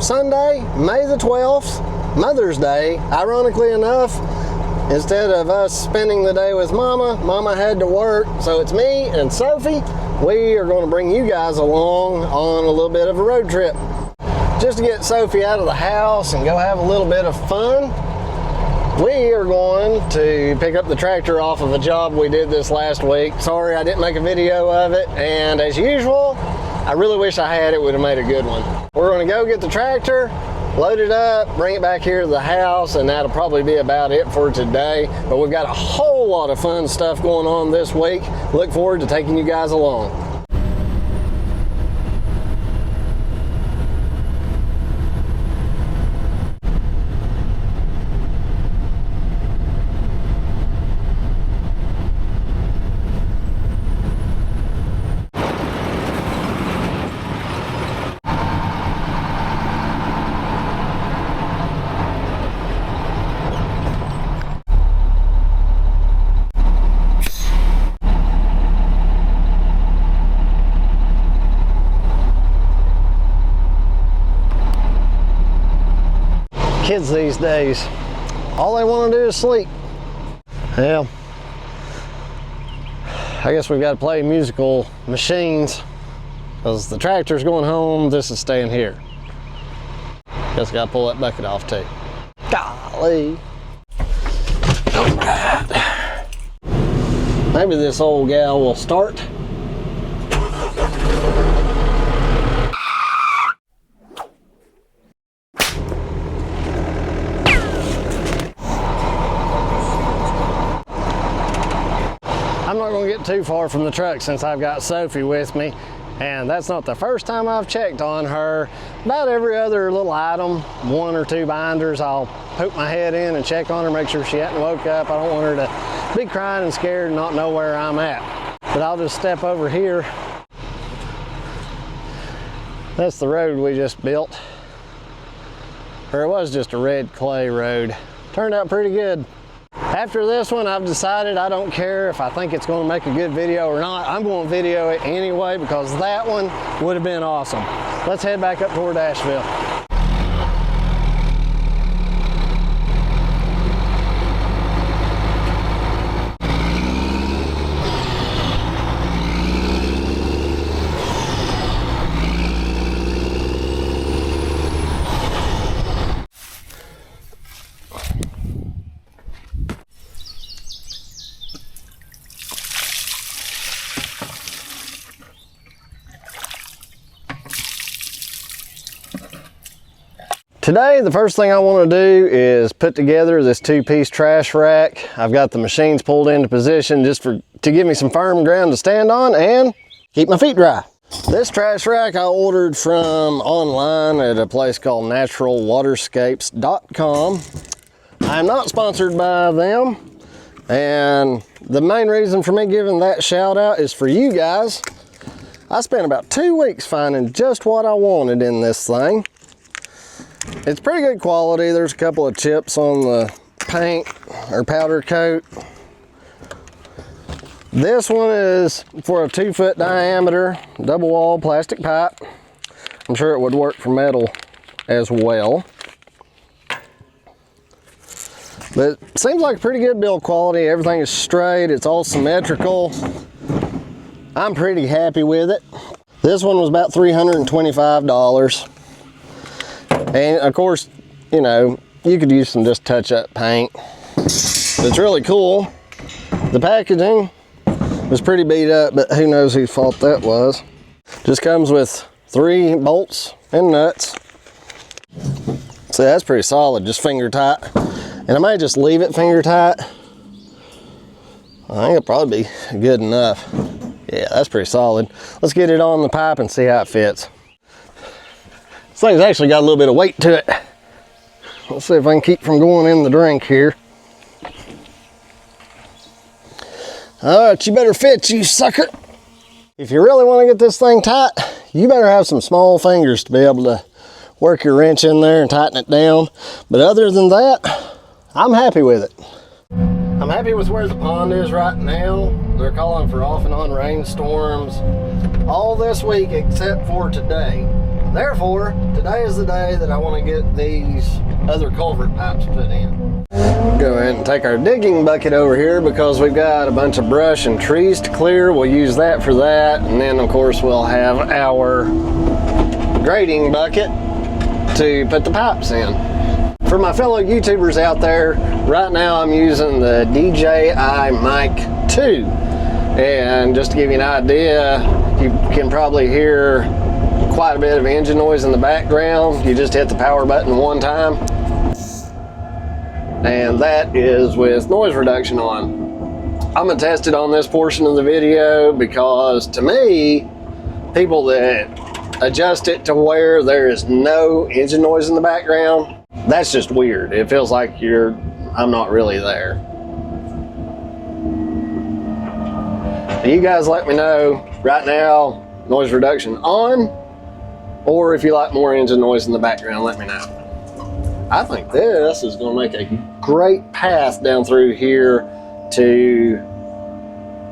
Sunday, May the 12th, Mother's Day. Ironically enough, instead of us spending the day with Mama had to work, so it's me and Sophie. We are going to bring you guys along on a little bit of a road trip. Just to get Sophie out of the house and go have a little bit of fun, we are going to pick up the tractor off of a job we did this last week. Sorry I didn't make a video of it, and as usual, I really wish I had. It would have made a good one. We're going to go get the tractor, load it up, bring it back here to the house, and that'll probably be about it for today. But we've got a whole lot of fun stuff going on this week. Look forward to taking you guys along. Kids these days, all they want to do is sleep. Well, I guess we've got to play musical machines because the tractor's going home, this is staying here. Guess I got to pull that bucket off too. Golly. All right. Maybe this old gal will start. I'm not going to get too far from the truck since I've got Sophie with me, and that's not the first time I've checked on her. About every other little item, 1 or 2 binders, I'll poke my head in and check on her, make sure she hadn't woke up. I don't want her to be crying and scared and not know where I'm at. But I'll just step over here. That's the road we just built. Or it was just a red clay road. Turned out pretty good. After this one, I've decided I don't care if I think it's going to make a good video or not. I'm going to video it anyway because that one would have been awesome. Let's head back up toward Asheville. Today, the first thing I want to do is put together this 2-piece trash rack. I've got the machines pulled into position just to give me some firm ground to stand on and keep my feet dry. This trash rack I ordered from online at a place called naturalwaterscapes.com. I'm not sponsored by them, and the main reason for me giving that shout out is for you guys. I spent about 2 weeks finding just what I wanted in this thing. It's pretty good quality. There's a couple of chips on the paint or powder coat. This one is for a 2-foot diameter double wall plastic pipe. I'm sure it would work for metal as well. But it seems like pretty good build quality. Everything is straight. It's all symmetrical. I'm pretty happy with it. This one was about $325. And of course, you know, you could use some just touch-up paint. It's really cool. The packaging was pretty beat up, but who knows whose fault that was. Just comes with 3 bolts and nuts. So that's pretty solid, just finger tight. And I might just leave it finger tight. I think it'll probably be good enough. Yeah, that's pretty solid. Let's get it on the pipe and see how it fits. This thing's actually got a little bit of weight to it. Let's see if I can keep from going in the drink here. All right, you better fit, you sucker. If you really want to get this thing tight, you better have some small fingers to be able to work your wrench in there and tighten it down. But other than that, I'm happy with it. I'm happy with where the pond is right now. They're calling for off and on rainstorms all this week except for today. Therefore, today is the day that I want to get these other culvert pipes put in. Go ahead and take our digging bucket over here because we've got a bunch of brush and trees to clear. We'll use that for that, and then of course we'll have our grading bucket to put the pipes in. For my fellow YouTubers out there, right now I'm using the DJI Mic 2, and just to give you an idea, you can probably hear quite a bit of engine noise in the background. You just hit the power button one time, and that is with noise reduction on. I'm gonna test it on this portion of the video because to me, people that adjust it to where there is no engine noise in the background, that's just weird. It feels like I'm not really there. You guys let me know right now, noise reduction on, or if you like more engine noise in the background, let me know. I think this is going to make a great path down through here to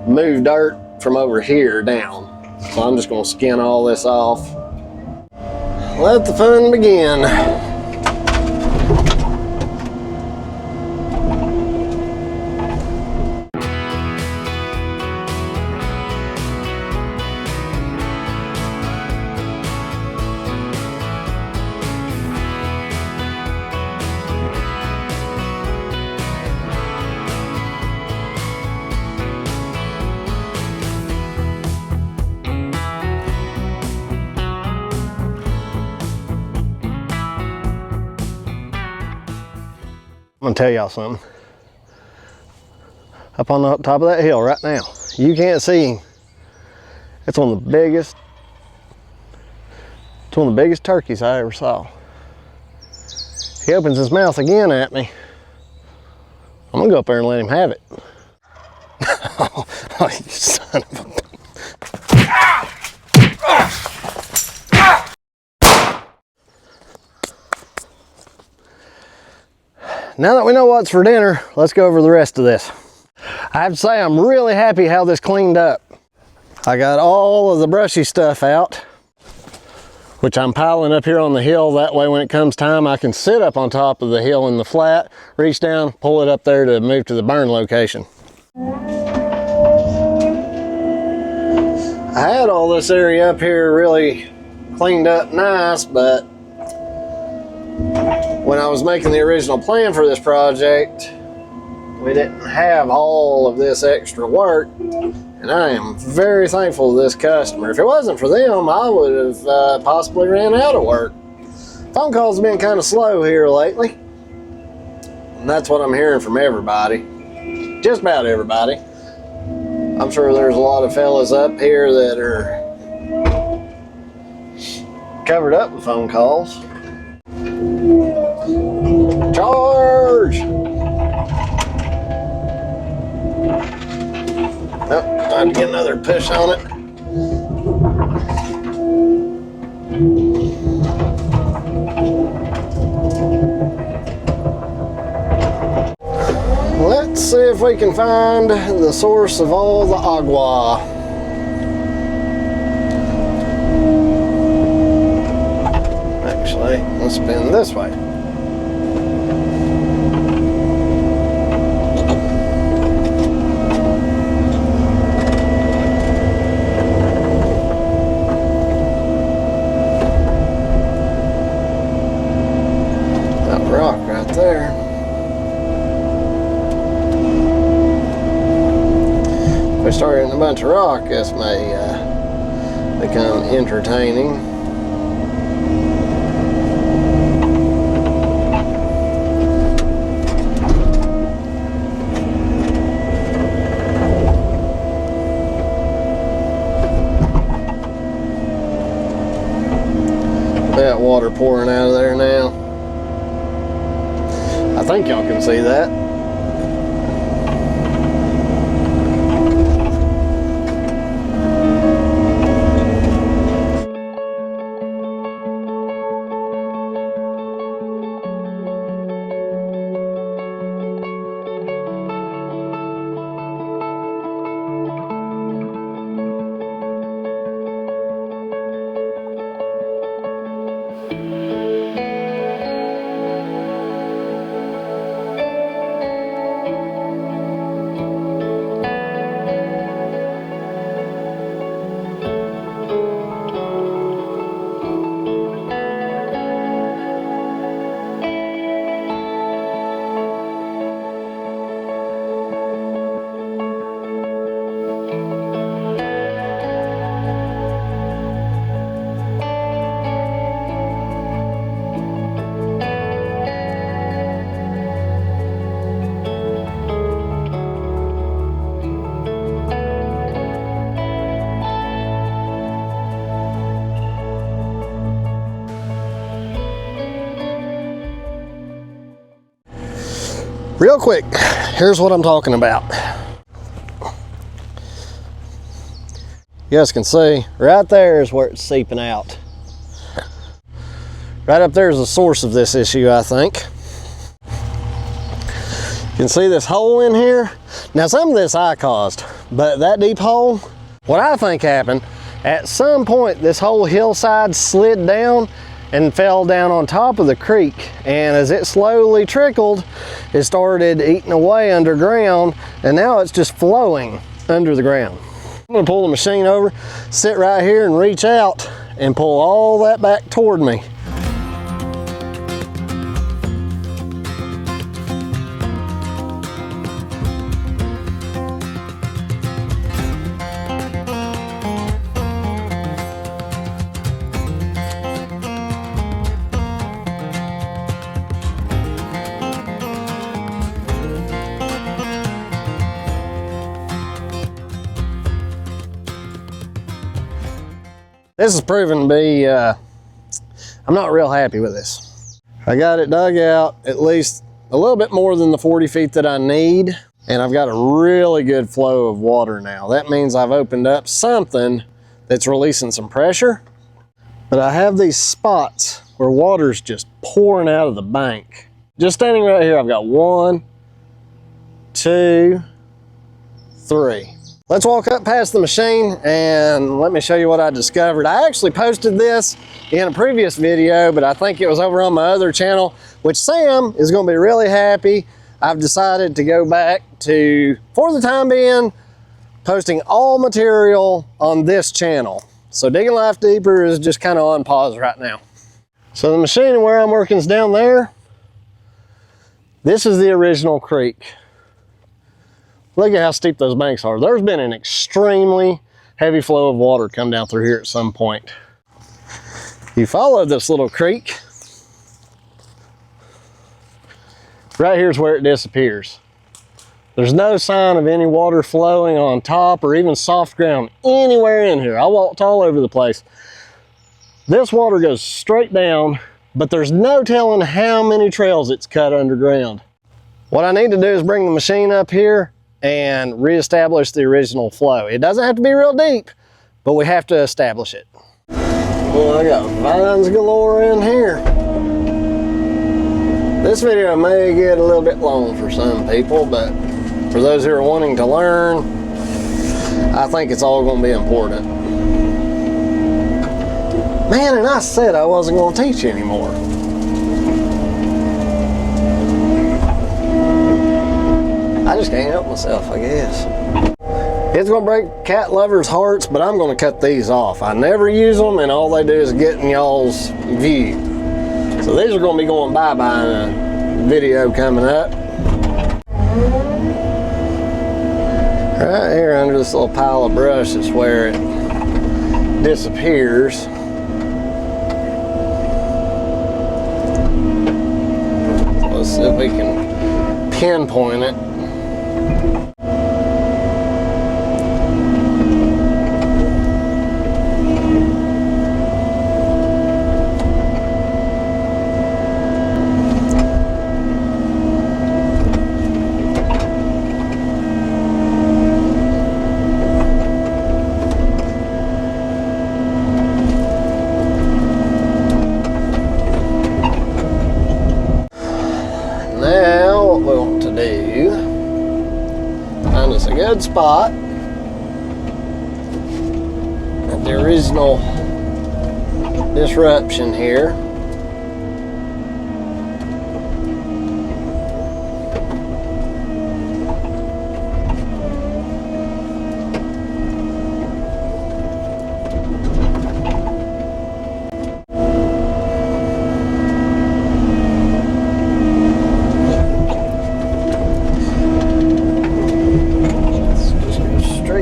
move dirt from over here down. So I'm just going to skin all this off. Let the fun begin. I'm gonna tell y'all something. Up on the top of that hill right now, you can't see. It's one of the biggest turkeys I ever saw. He opens his mouth again at me. I'm gonna go up there and let him have it. Oh, you son of a... Now that we know what's for dinner, let's go over the rest of this. I have to say I'm really happy how this cleaned up. I got all of the brushy stuff out, which I'm piling up here on the hill. That way when it comes time, I can sit up on top of the hill in the flat, reach down, pull it up there to move to the burn location. I had all this area up here really cleaned up nice, but when I was making the original plan for this project, we didn't have all of this extra work, and I am very thankful to this customer. If it wasn't for them, I would have possibly ran out of work. Phone calls have been kind of slow here lately, and that's what I'm hearing from everybody. Just about everybody. I'm sure there's a lot of fellas up here that are covered up with phone calls. Charge! Oh, time to get another push on it. Let's see if we can find the source of all the agua. Actually, let's spin this way. That rock right there. If we start hitting a bunch of rock, this may become entertaining. That water pouring out of there now. I think y'all can see that. Real quick, here's what I'm talking about. You guys can see right there is where it's seeping out. Right up there is the source of this issue, I think. You can see this hole in here. Now some of this I caused, but that deep hole, what I think happened, at some point this whole hillside slid down and fell down on top of the creek, and as it slowly trickled, it started eating away underground, and now it's just flowing under the ground. I'm gonna pull the machine over, sit right here and reach out and pull all that back toward me. This is proving to be, I'm not real happy with this. I got it dug out at least a little bit more than the 40 feet that I need, and I've got a really good flow of water now. That means I've opened up something that's releasing some pressure, but I have these spots where water's just pouring out of the bank. Just standing right here, I've got 1, 2, 3. Let's walk up past the machine and let me show you what I discovered. I actually posted this in a previous video, but I think it was over on my other channel, which Sam is going to be really happy. I've decided to go back to, for the time being, posting all material on this channel. So Digging Life Deeper is just kind of on pause right now. So the machine where I'm working is down there. This is the original creek. Look at how steep those banks are. There's been an extremely heavy flow of water come down through here at some point. You follow this little creek. Right here's where it disappears. There's no sign of any water flowing on top or even soft ground anywhere in here. I walked all over the place. This water goes straight down, but there's no telling how many trails it's cut underground. What I need to do is bring the machine up here and reestablish the original flow. It doesn't have to be real deep, but we have to establish it. Well, I got vines galore in here. This video may get a little bit long for some people, but for those who are wanting to learn, I think it's all going to be important. Man, and I said I wasn't going to teach anymore. I just can't help myself, I guess. It's gonna break cat lovers' hearts, but I'm gonna cut these off. I never use them, and all they do is get in y'all's view. So these are gonna be going bye-bye in a video coming up. Right here under this little pile of brush is where it disappears. Let's see if we can pinpoint it. Good spot at the original disruption here.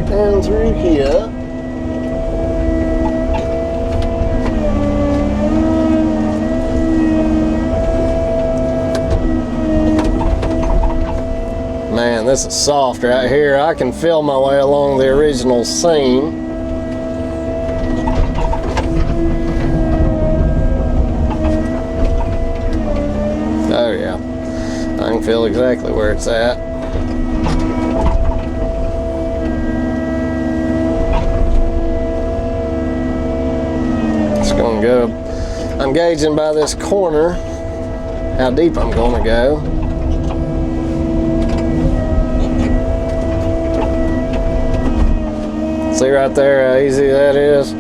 Down through here. Man, this is soft right here. I can feel my way along the original seam. Oh yeah, I can feel exactly where it's at. It's gonna go, I'm gauging by this corner how deep I'm gonna go. See right there how easy that is?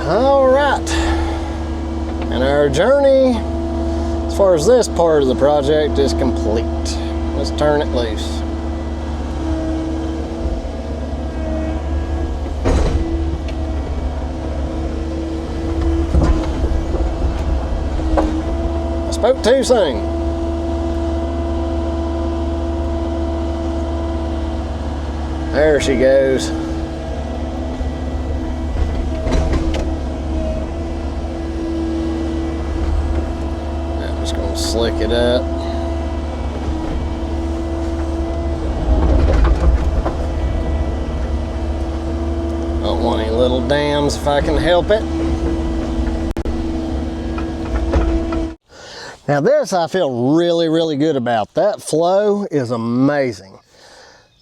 All right, and our journey as far as this part of the project is complete. Let's turn it loose. I spoke too soon. There she goes. Slick it up. Don't want any little dams if I can help it. Now this I feel really good about. That flow is amazing.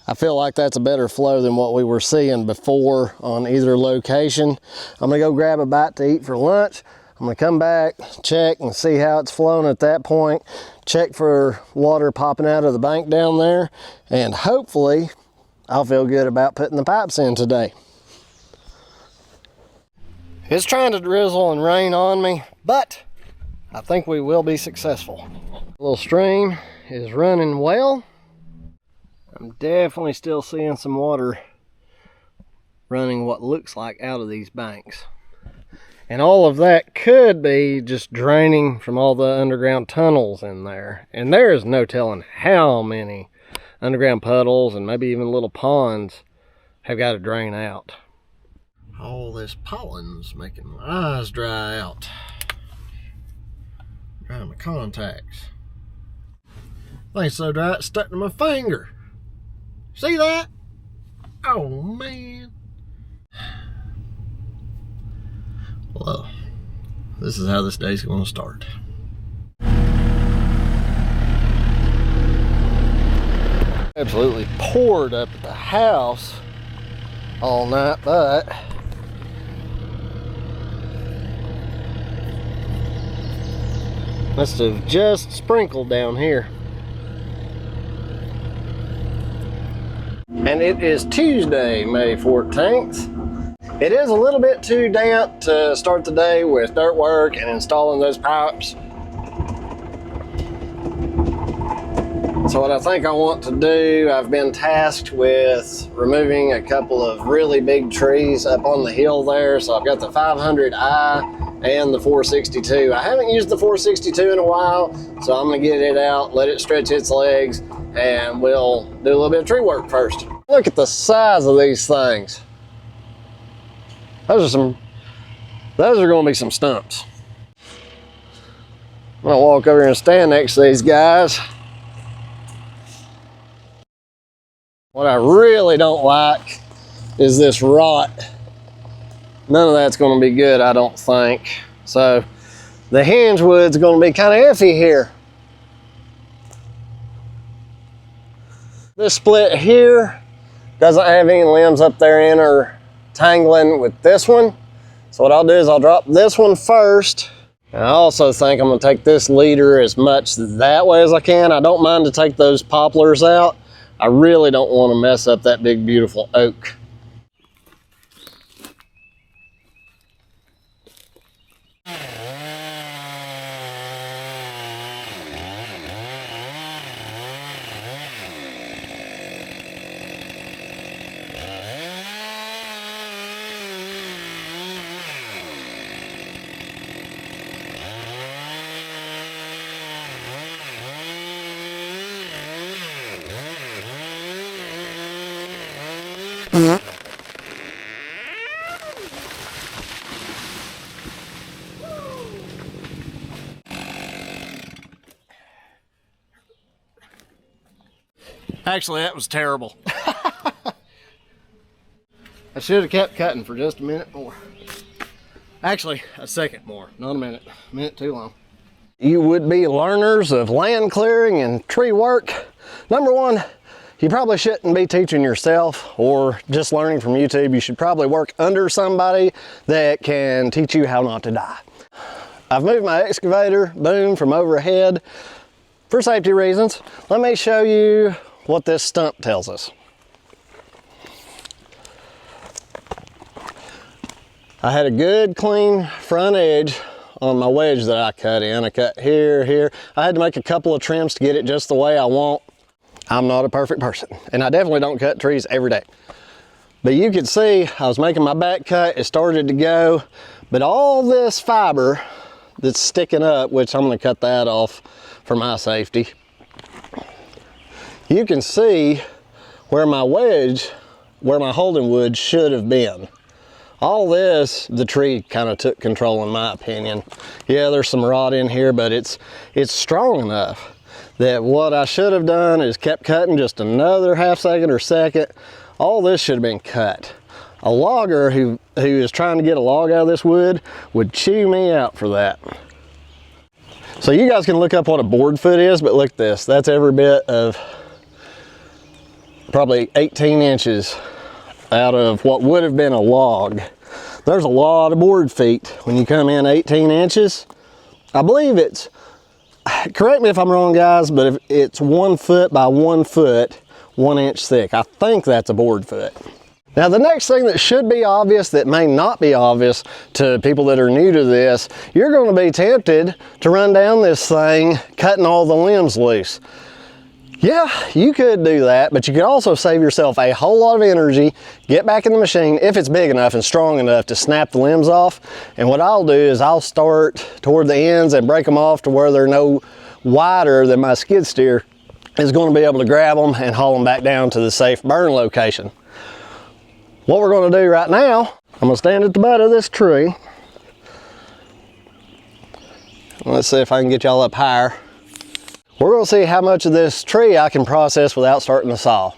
I feel like that's a better flow than what we were seeing before on either location. I'm gonna go grab a bite to eat for lunch. I'm gonna come back, check and see how it's flowing at that point, check for water popping out of the bank down there, and hopefully I'll feel good about putting the pipes in today. It's trying to drizzle and rain on me, but I think we will be successful. The little stream is running well. I'm definitely still seeing some water running what looks like out of these banks. And all of that could be just draining from all the underground tunnels in there. And there is no telling how many underground puddles and maybe even little ponds have got to drain out. All this pollen's making my eyes dry out. Dry my contacts. Thing's so dry it's stuck to my finger. See that? Oh man. Well, this is how this day's going to start. Absolutely poured up at the house all night, but must have just sprinkled down here. And it is Tuesday, May 14th. It is a little bit too damp to start the day with dirt work and installing those pipes. So what I think I want to do, I've been tasked with removing a couple of really big trees up on the hill there. So I've got the 500i and the 462. I haven't used the 462 in a while, so I'm gonna get it out, let it stretch its legs, and we'll do a little bit of tree work first. Look at the size of these things. Those are gonna be some stumps. I'm gonna walk over here and stand next to these guys. What I really don't like is this rot. None of that's gonna be good, I don't think. So the hinge wood's gonna be kind of iffy here. This split here doesn't have any limbs up there intertangling with this one. So what I'll do is I'll drop this one first. And I also think I'm gonna take this leader as much that way as I can. I don't mind to take those poplars out. I really don't want to mess up that big, beautiful oak. Actually, that was terrible. I should have kept cutting for just a minute more. Actually, a second more, not a minute. A minute too long. You would be learners of land clearing and tree work. Number one, you probably shouldn't be teaching yourself or just learning from YouTube. You should probably work under somebody that can teach you how not to die. I've moved my excavator boom from overhead for safety reasons. Let me show you what this stump tells us. I had a good clean front edge on my wedge that I cut in. I cut here, here. I had to make a couple of trims to get it just the way I want. I'm not a perfect person, and I definitely don't cut trees every day. But you can see I was making my back cut, it started to go, but all this fiber that's sticking up, which I'm gonna cut that off for my safety. You can see where my wedge, where my holding wood should have been. All this, the tree kind of took control in my opinion. Yeah, there's some rot in here, but it's strong enough that what I should have done is kept cutting just another half second or second. All this should have been cut. A logger who is trying to get a log out of this wood would chew me out for that. So you guys can look up what a board foot is, but look at this. That's every bit of probably 18 inches out of what would have been a log. There's a lot of board feet when you come in 18 inches. I believe it's, correct me if I'm wrong guys, but if it's 1 foot by 1 foot, 1 inch thick. I think that's a board foot. Now the next thing that should be obvious that may not be obvious to people that are new to this, you're going to be tempted to run down this thing cutting all the limbs loose. Yeah, you could do that, but you could also save yourself a whole lot of energy, get back in the machine if it's big enough and strong enough to snap the limbs off. And what I'll do is I'll start toward the ends and break them off to where they're no wider than my skid steer is going to be able to grab them and haul them back down to the safe burn location. What we're going to do right now, I'm going to stand at the butt of this tree. Let's see if I can get y'all up higher. We're going to see how much of this tree I can process without starting the saw.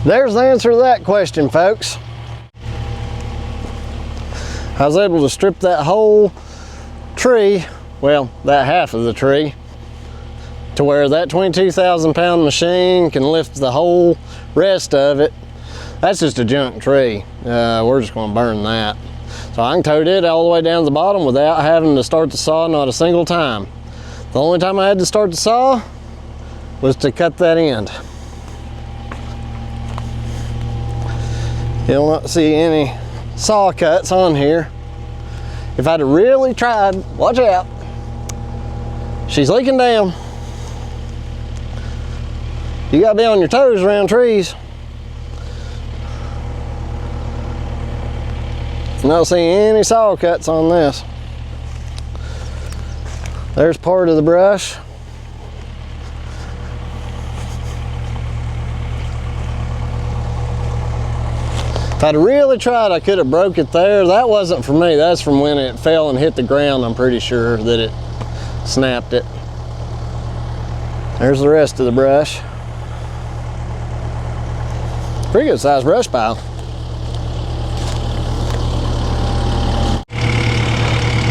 There's the answer to that question, folks. I was able to strip that whole tree, well, that half of the tree, to where that 22,000 pound machine can lift the whole rest of it. That's just a junk tree. We're just going to burn that. So I can tote it all the way down to the bottom without having to start the saw not a single time. The only time I had to start the saw was to cut that end. You'll not see any saw cuts on here. If I'd have really tried, watch out, she's leaking down. You gotta be on your toes around trees. I'm not seeing any saw cuts on this. There's part of the brush. If I'd really tried, I could have broke it there. That wasn't for me. That's from when it fell and hit the ground. I'm pretty sure that it snapped it. There's the rest of the brush. Pretty good sized brush pile.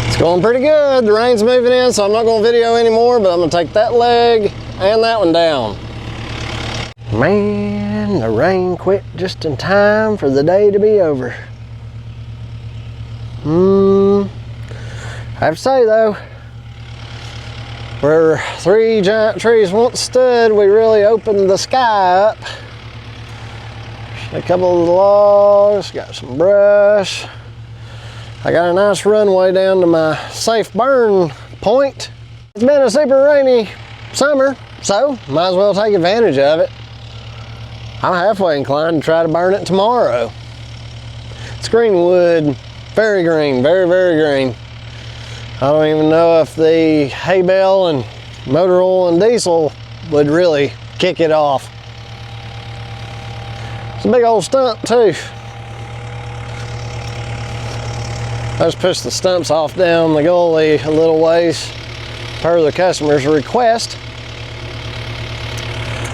It's going pretty good. The rain's moving in, so I'm not going to video anymore, but I'm going to take that leg and that one down. Man, the rain quit just in time for the day to be over. I have to say though, where 3 giant trees once stood, we really opened the sky up. A couple of the logs, got some brush. I got a nice runway down to my safe burn point. It's been a super rainy summer, so might as well take advantage of it. I'm halfway inclined to try to burn it tomorrow. It's green wood, very green, very, very green. I don't even know if the hay bale and motor oil and diesel would really kick it off. It's a big old stump too. I just pushed the stumps off down the gully a little ways per the customer's request.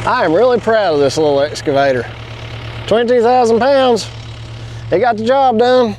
I am really proud of this little excavator. 22,000 pounds. It got the job done.